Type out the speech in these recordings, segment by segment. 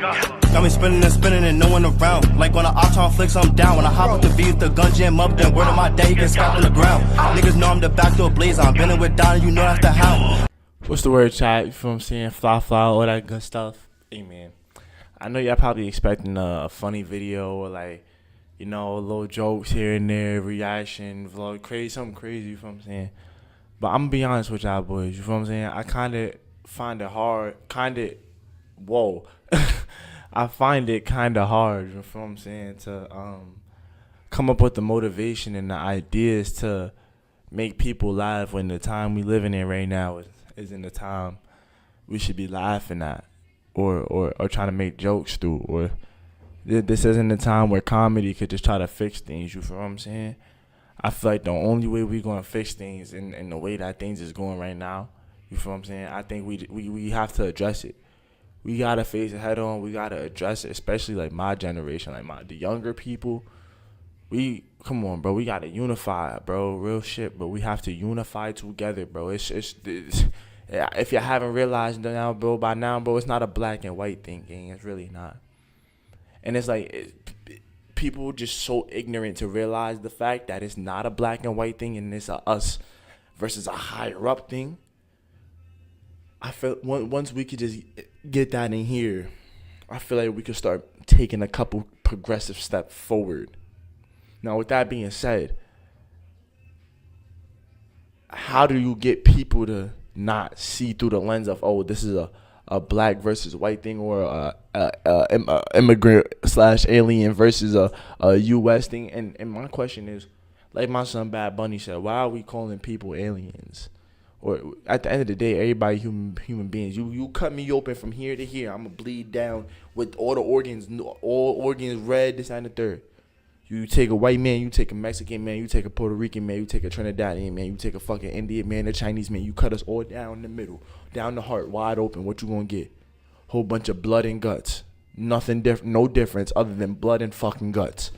Got me spinning and spinning and no one around. Like on an Octon flicks, I'm down. When I hop up the beat, the gun jam up, then word of my day, he can scrap on the ground. Niggas know I'm the backdoor blazer. I'm bending with Don, you know that's the hound. What's the word, chat? You feel what I'm saying? Fly, all that good stuff. Hey, man. I know y'all probably expecting a funny video or like, you know, little jokes here and there, reaction, vlog, crazy, something crazy, you feel what I'm saying? But I'm gonna be honest with y'all boys, you feel what I'm saying? I kind of find it hard, I find it kind of hard, you feel what I'm saying, to come up with the motivation and the ideas to make people laugh when the time we living in right now isn't the time we should be laughing at or trying to make jokes through, or this isn't the time where comedy could just try to fix things, you feel what I'm saying? I feel like the only way we're going to fix things in the way that things is going right now, you feel what I'm saying? I think we have to address it. We got to face it head on. We got to address it, especially like my generation, like the younger people. Come on, bro. We got to unify, bro. Real shit, but we have to unify together, bro. It's if you haven't realized now, bro, by now, bro, it's not a black and white thing, gang. It's really not. And it's like people just so ignorant to realize the fact that it's not a black and white thing and it's a us versus a higher up thing. I feel once we could just get that in here, I feel like we could start taking a couple progressive steps forward. Now, with that being said, how do you get people to not see through the lens of, oh, this is a black versus white thing, or a immigrant / alien versus a U.S. thing? And my question is, like my son Bad Bunny said, why are we calling people aliens? Or at the end of the day, everybody human beings. You cut me open from here to here, I'm gonna bleed down with all organs red, this and the third. You take a white man, you take a Mexican man, you take a Puerto Rican man, you take a Trinidadian man, you take a fucking Indian man, a Chinese man. You cut us all down the middle, down the heart, wide open. What you gonna get? Whole bunch of blood and guts. Nothing different, no difference other than blood and fucking guts.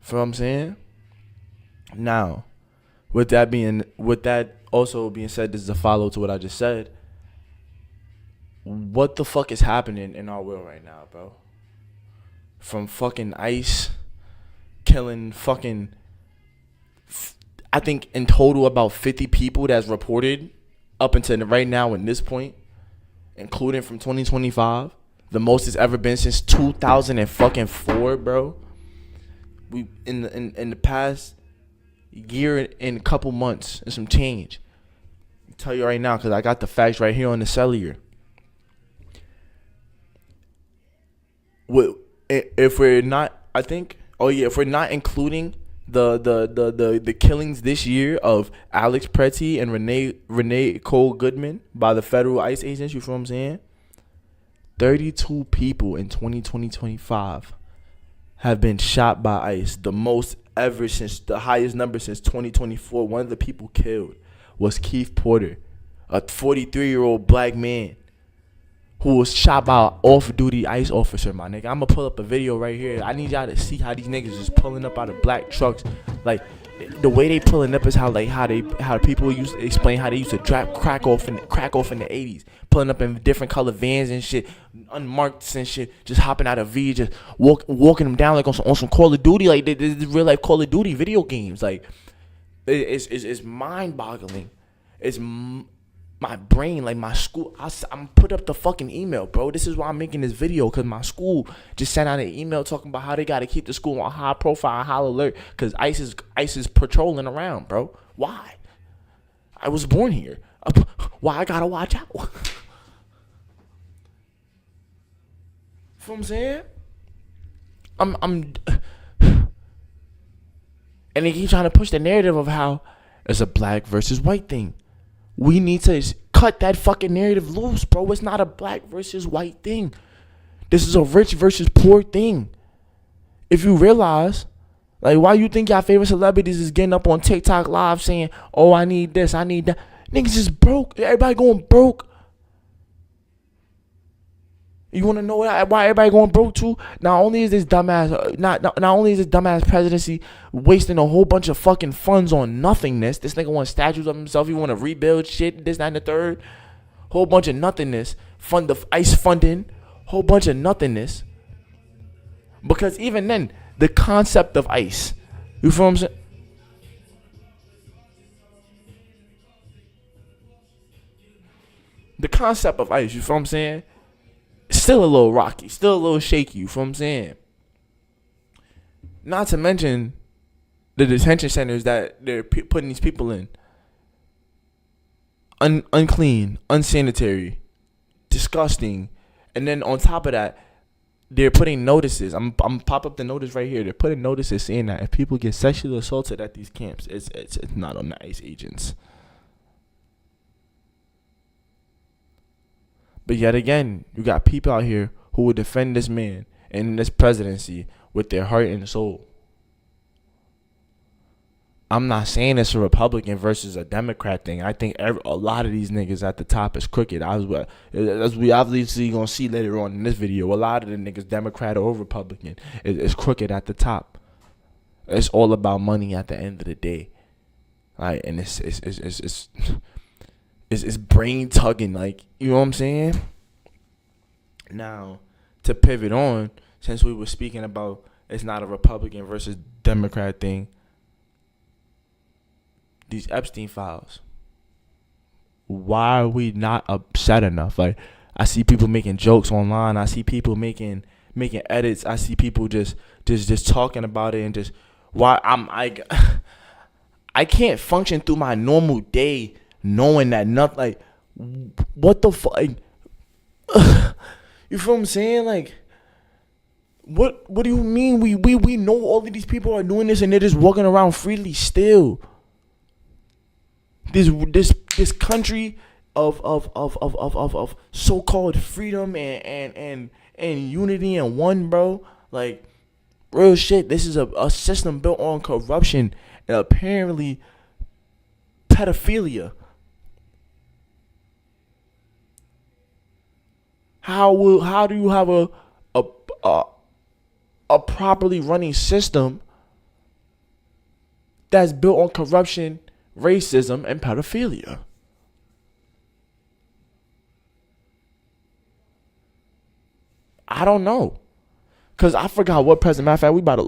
Feel what I'm saying? Now, with that also being said, this is a follow to what I just said. What the fuck is happening in our world right now, bro? From fucking ICE killing fucking, I think in total about 50 people that's reported up until right now in this point, including from 2025, the most it's ever been since 2004, bro. We in the past year and a couple months and some change. I'll tell you right now, because I got the facts right here on the cellular. If we're not, I think, if we're not including the killings this year of Alex Pretty and Renee Cole Goodman by the federal ICE agents, you feel what I'm saying? 32 people in 2025 have been shot by ICE, the most ever since, the highest number since 2024. One of the people killed was Keith Porter, a 43-year-old black man who was shot by an off-duty ICE officer, my nigga. I'm going to pull up a video right here. I need y'all to see how these niggas is pulling up out of black trucks. Like, the way they pulling up is how people used to explain how they used to drop crack off in the 80s. Pulling up in different color vans and shit, unmarked and shit, just hopping out of V, just walking them down like on some Call of Duty, like this is real life Call of Duty video games. Like, it's mind-boggling. It's my brain, like my school. I'm put up the fucking email, bro. This is why I'm making this video, because my school just sent out an email talking about how they got to keep the school on high profile, high alert, because ICE is patrolling around, bro. Why? I was born here. Why I gotta watch out? You know what I'm saying? And they keep trying to push the narrative of how it's a black versus white thing. We need to cut that fucking narrative loose, bro. It's not a black versus white thing. This is a rich versus poor thing. If you realize, like, why you think y'all favorite celebrities is getting up on TikTok live saying, oh, I need this, I need that. Niggas is broke. Everybody going broke. You want to know why everybody going broke too? Not only is this dumbass presidency wasting a whole bunch of fucking funds on nothingness. This nigga wants statues of himself. He want to rebuild shit. This, that, and the third. Whole bunch of nothingness. Fund the ICE funding. whole bunch of nothingness. Because even then, the concept of ICE, you feel what I'm saying? The concept of ICE, you feel what I'm saying? Still a little rocky, still a little shaky, you feel what I'm saying? Not to mention the detention centers that they're putting these people in. Unclean, unsanitary, disgusting. And then on top of that, they're putting notices. I'm pop up the notice right here. They're putting notices saying that if people get sexually assaulted at these camps, it's not on the ICE agents. But yet again, you got people out here who will defend this man and this presidency with their heart and soul. I'm not saying it's a Republican versus a Democrat thing. I think a lot of these niggas at the top is crooked. As we obviously gonna see later on in this video, a lot of the niggas, Democrat or Republican, is crooked at the top. It's all about money at the end of the day, like, and it's brain tugging, like, you know what I'm saying. Now, to pivot on, since we were speaking about it's not a Republican versus Democrat thing. These Epstein files. Why are we not upset enough? Like, I see people making jokes online. I see people making edits. I see people just talking about it and just why I can't function through my normal day knowing that nothing, like, what the fuck, like, you feel what I'm saying? Like, what do you mean we know all of these people are doing this and they're just walking around freely still? This country of so-called freedom and unity and one, bro. Like, real shit. This is a system built on corruption and apparently pedophilia. How do you have a properly running system that's built on corruption, racism, and pedophilia? I don't know, cause I forgot what president. Matter of fact, we about to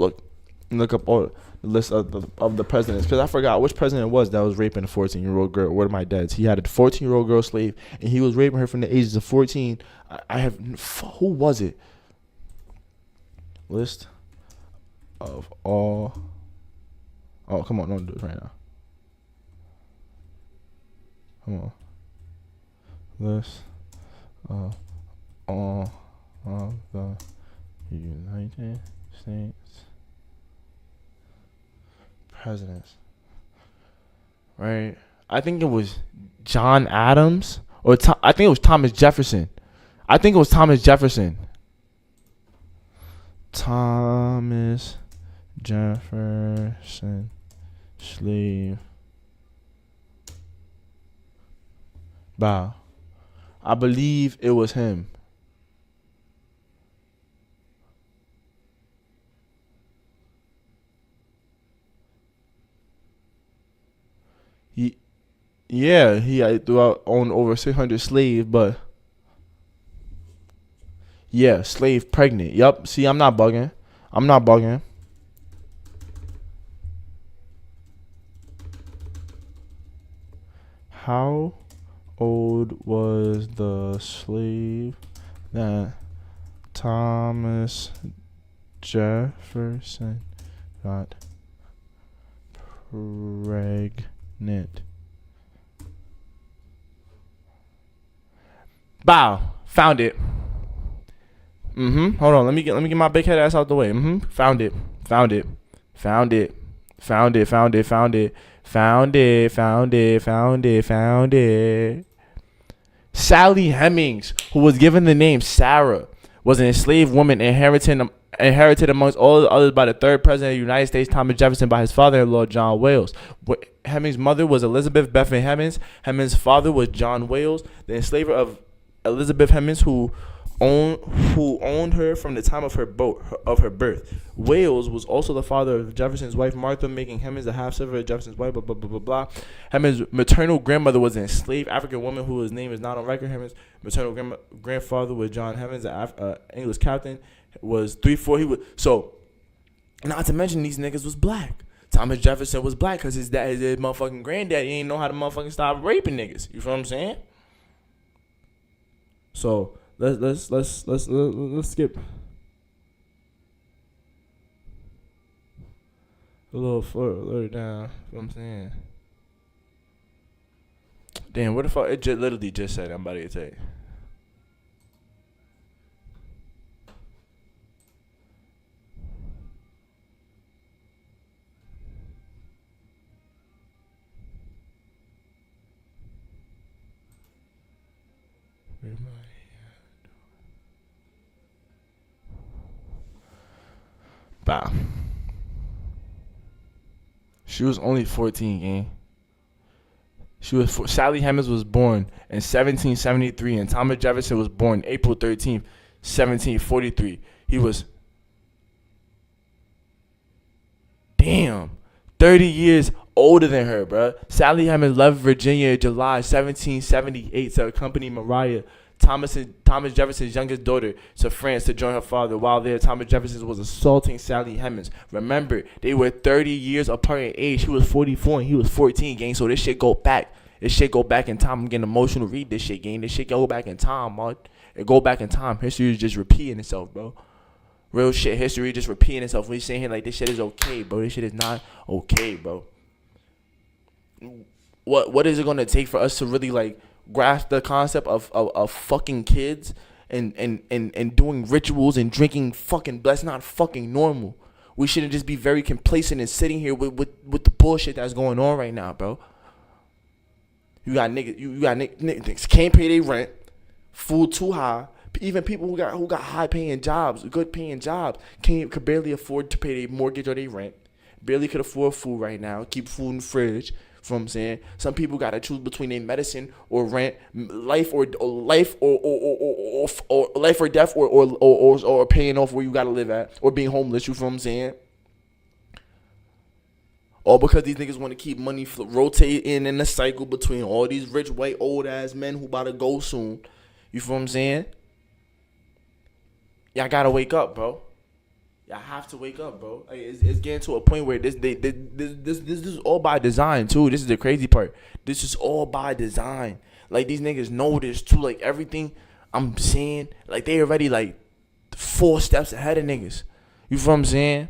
look up all the list of the presidents, cause I forgot which president it was that was raping a 14-year-old girl. One of my dads, he had a 14-year-old girl slave, and he was raping her from the ages of 14. Who was it? List of all. Oh, come on, don't do it right now. Come on. List of all of the United States presidents. Right? I think it was John Adams, or I think it was Thomas Jefferson. Thomas Jefferson, slave. Bow. I believe it was him. He had owned over 600 slaves, but yeah, slave pregnant. Yup. See, I'm not bugging. How old was the slave that Thomas Jefferson got pregnant? Bow. Found it. Hold on. Let me get my big head ass out the way. Found it. Sally Hemings, who was given the name Sarah, was an enslaved woman inherited amongst all the others by the third president of the United States, Thomas Jefferson, by his father-in-law, John Wales. Hemings' mother was Elizabeth Bethany Hemings. Hemings' father was John Wales, the enslaver of Elizabeth Hemings, who who owned her from the time of her birth. Wales was also the father of Jefferson's wife Martha, making Hemmings a half sibling of Jefferson's wife. Blah blah blah blah blah. Hemmings' maternal grandmother was an enslaved African woman whose name is not on record. Hemmings' maternal grandfather was John Hemmings, an English captain. Was 3-4. He was so. Not to mention these niggas was black. Thomas Jefferson was black because his motherfucking granddaddy ain't know how to motherfucking stop raping niggas. You feel what I'm saying? So let's skip a little further down. You know what I'm saying? Damn, what the fuck? It literally just said I'm about to tell you. Where am I? Bah. She was only 14, gang. Sally Hemings was born in 1773, and Thomas Jefferson was born April 13th, 1743. He was 30 years older than her, bruh. Sally Hemings left Virginia in July 1778 to accompany Maria, Thomas Jefferson's youngest daughter, to France to join her father. While there, Thomas Jefferson was assaulting Sally Hemings. Remember, they were 30 years apart in age. He was 44 and he was 14, gang. So this shit go back. This shit go back in time. I'm getting emotional to read this shit, gang. This shit go back in time, man. It go back in time. History is just repeating itself, bro. Real shit. History just repeating itself. We saying here like this shit is okay, bro. This shit is not okay, bro. What is it gonna take for us to really like grasp the concept of fucking kids and doing rituals and drinking fucking blood? That's not fucking normal. We shouldn't just be very complacent and sitting here with the bullshit that's going on right now, bro. You got niggas can't pay their rent, food too high. Even people who got high paying jobs, good paying jobs, could barely afford to pay their mortgage or their rent. Barely could afford food right now. Keep food in the fridge. You know what I'm saying? Some people gotta choose between their medicine or rent, life or death, or paying off where you gotta live at, or being homeless. You know what I'm saying? All because these niggas want to keep money rotating in the cycle between all these rich white old ass men who about to go soon. You feel what I'm saying? Y'all gotta wake up, bro. Y'all have to wake up, bro. Like, it's getting to a point where this is all by design too. This is the crazy part. This is all by design. Like, these niggas know this too. Like, everything I'm saying, like, they already like 4 steps ahead of niggas. You feel what I'm saying?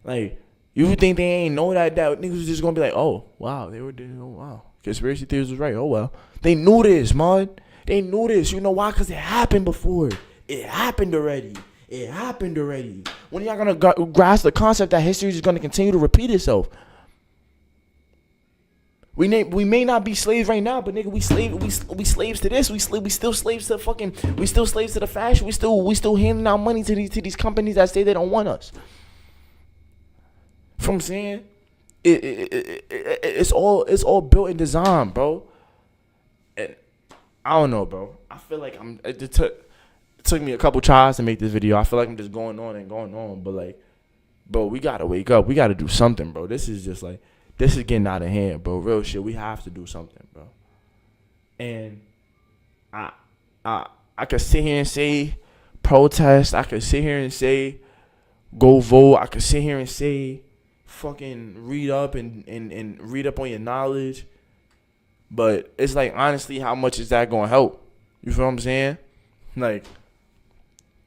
Like, you think they ain't know that niggas was just gonna be like, oh wow, they were doing, oh wow, conspiracy theories was right. Oh well, they knew this, man. They knew this. You know why? Cause it happened before. It happened already. It happened already. When y'all gonna grasp the concept that history is gonna continue to repeat itself? We may not be slaves right now, but nigga, we slaves to this. We still slaves to fucking. We still slaves to the fashion. We still handing out money to these companies that say they don't want us. From I'm saying, it's all built and designed, bro. And I don't know, bro. I feel like it took me a couple tries to make this video. I feel like I'm just going on, but like, bro, we gotta wake up. We gotta do something, bro. This is getting out of hand, bro. Real shit. We have to do something, bro. And I could sit here and say protest. I could sit here and say go vote. I could sit here and say fucking read up and read up on your knowledge. But it's like, honestly, how much is that gonna help? You feel what I'm saying? Like,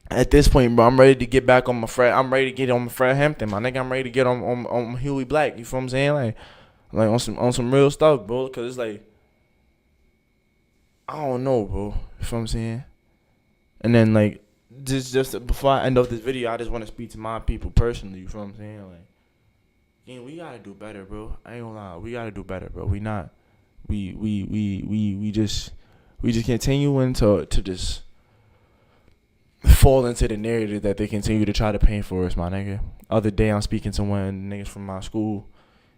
at this point, bro, I'm ready to get back on my Fred. I'm ready to get on my Fred Hampton, my nigga. I'm ready to get on Huey Black. You feel what I'm saying? Like on some real stuff, bro. Cause it's like, I don't know, bro. You feel what I'm saying? And then like, just before I end off this video, I just want to speak to my people personally. You feel what I'm saying? Like, yeah, we gotta do better, bro. I ain't gonna lie, we gotta do better, bro. We just continuing to just fall into the narrative that they continue to try to paint for us, my nigga. Other day, I'm speaking to one of the niggas from my school.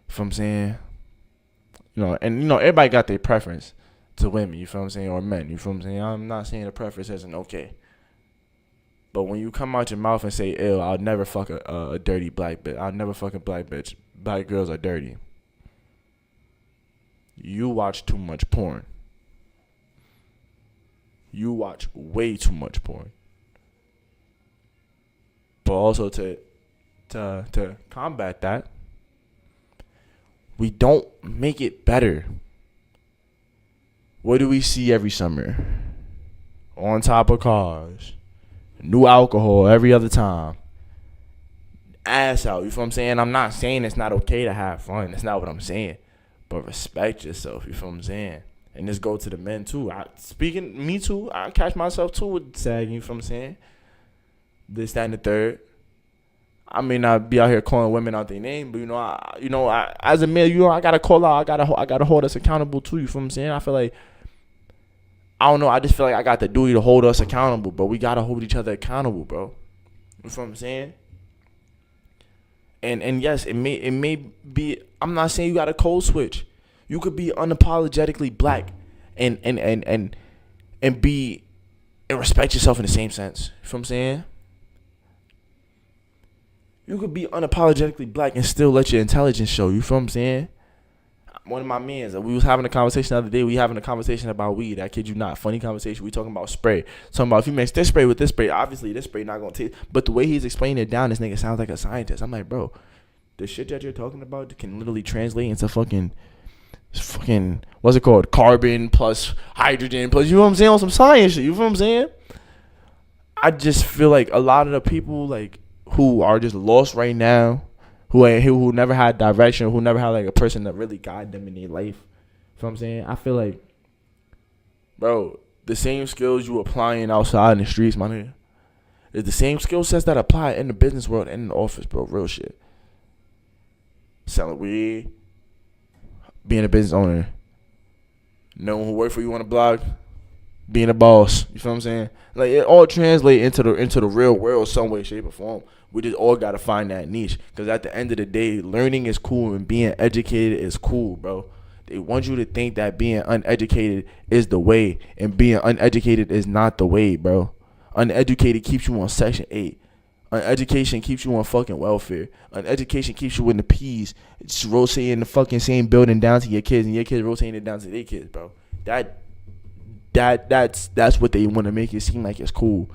You feel what I'm saying? Everybody got their preference to women, you feel what I'm saying, or men, you feel what I'm saying? I'm not saying the preference isn't okay. But when you come out your mouth and say, "Ew, I'll never fuck a dirty black bitch. I'll never fuck a black bitch. Black girls are dirty." You watch too much porn. You watch way too much porn. But also to combat that, we don't make it better. What do we see every summer? On top of cars. New alcohol every other time. Ass out, you feel what I'm saying? I'm not saying it's not okay to have fun. That's not what I'm saying. But respect yourself, you feel what I'm saying? And this go to the men too. Me too. I catch myself too with sagging, you feel what I'm saying? This, that, and the third. I may not be out here calling women out their name, but I as a male, I gotta call out. I gotta hold us accountable too. You feel what I'm saying? I feel like, I don't know. I just feel like I got the duty to hold us accountable, but we gotta hold each other accountable, bro. You feel what I'm saying? And yes, it may be. I'm not saying you got a code switch. You could be unapologetically black and be and respect yourself in the same sense. You feel what I'm saying? You could be unapologetically black and still let your intelligence show. You feel what I'm saying? One of my mans, we was having a conversation the other day. We having a conversation about weed. I kid you not. Funny conversation. We talking about spray. Talking about if you mix this spray with this spray, obviously this spray not going to taste. But the way he's explaining it down, this nigga sounds like a scientist. I'm like, bro, the shit that you're talking about can literally translate into fucking, what's it called? Carbon plus hydrogen plus, you know what I'm saying? On some science shit. You feel what I'm saying? I just feel like a lot of the people, like, who are just lost right now, who never had direction, who never had like a person that really guide them in their life. You know what I'm saying? I feel like, bro, the same skills you applying outside in the streets, my nigga, is the same skill sets that apply in the business world and in the office, bro. Real shit. Selling weed, being a business owner, knowing who work for you on the block, being a boss. You feel what I'm saying? Like, it all translates into the real world some way, shape, or form. We just all gotta find that niche. Because at the end of the day, learning is cool and being educated is cool, bro. They want you to think that being uneducated is the way, and being uneducated is not the way, bro. Uneducated keeps you on Section 8. Uneducation keeps you on fucking welfare. Uneducation keeps you in the P's. It's rotating the fucking same building down to your kids, and your kids rotating it down to their kids, bro. That's what they want to make it seem like it's cool.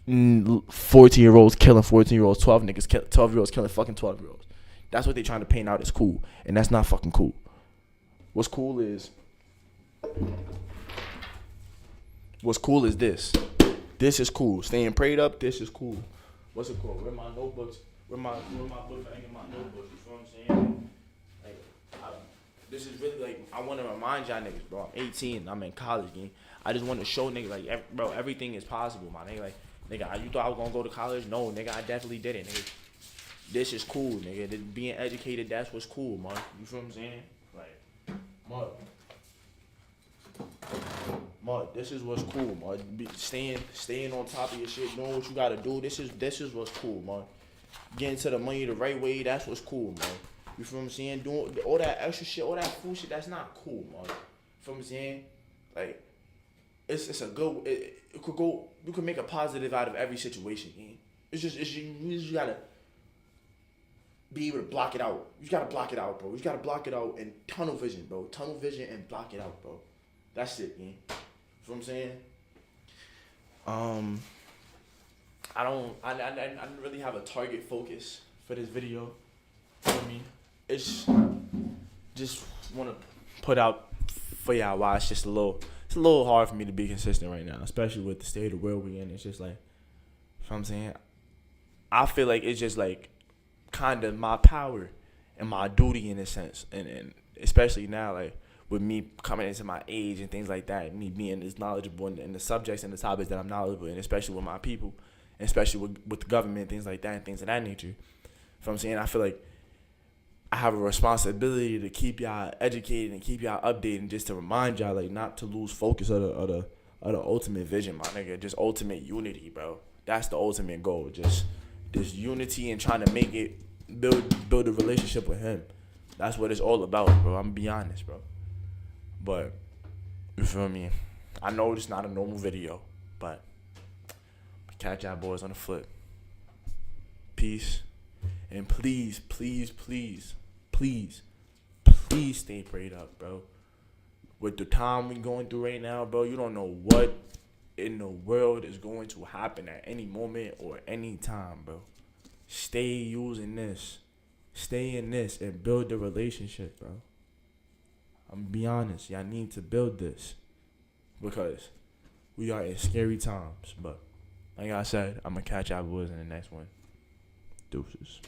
14-year-olds killing 14-year-olds, 12-year-olds killing fucking 12-year-olds. That's what they trying to paint out as cool, and that's not fucking cool. What's cool is this. This is cool. Staying prayed up, this is cool. What's it called? Where my notebooks? Where my books? I get my notebooks. You feel what I'm saying? Like, this is really like, I want to remind y'all niggas, bro. I'm 18. I'm in college, gang. I just want to show niggas, like, bro, everything is possible, my nigga. Like, nigga, you thought I was gonna go to college? No, nigga, I definitely didn't, nigga. This is cool, nigga. Being educated, that's what's cool, man. You feel what I'm saying? Like, mud, this is what's cool, man. Staying on top of your shit, doing what you gotta do. This is what's cool, man. Getting to the money the right way, that's what's cool, man. You feel what I'm saying? Doing all that extra shit, all that fool shit, that's not cool, man. You feel what I'm saying? Like, it's a good. It could go. You can make a positive out of every situation, man. You just gotta be able to block it out. You just gotta block it out, bro. You just gotta block it out and tunnel vision, bro. Tunnel vision and block it out, bro. That's it, man. You know what I'm saying? I didn't really have a target focus for this video. You know what I mean? It's just want to put out for y'all why it's just a little hard for me to be consistent right now, especially with the state of the world we're in. It's just like, you know what I'm saying? I feel like it's just like kind of my power and my duty in a sense, and especially now, like, with me coming into my age and things like that, me being as knowledgeable in the subjects and the topics that I'm knowledgeable in, especially with my people, and especially with the government, things like that, and things of that nature. You know what I'm saying? I feel like I have a responsibility to keep y'all educated and keep y'all updated, and just to remind y'all, like, not to lose focus of the ultimate vision, my nigga. Just ultimate unity, bro. That's the ultimate goal. Just this unity and trying to make it build a relationship with him. That's what it's all about, bro. I'm gonna be honest, bro. But you feel me? I know it's not a normal video, but Catch y'all boys on the flip. Peace. And please, please, please, please, please stay prayed up, bro. With the time we going through right now, bro, you don't know what in the world is going to happen at any moment or any time, bro. Stay using this. Stay in this and build the relationship, bro. I'm gonna be honest, y'all need to build this because we are in scary times. But like I said, I'm gonna catch y'all boys in the next one. Deuces.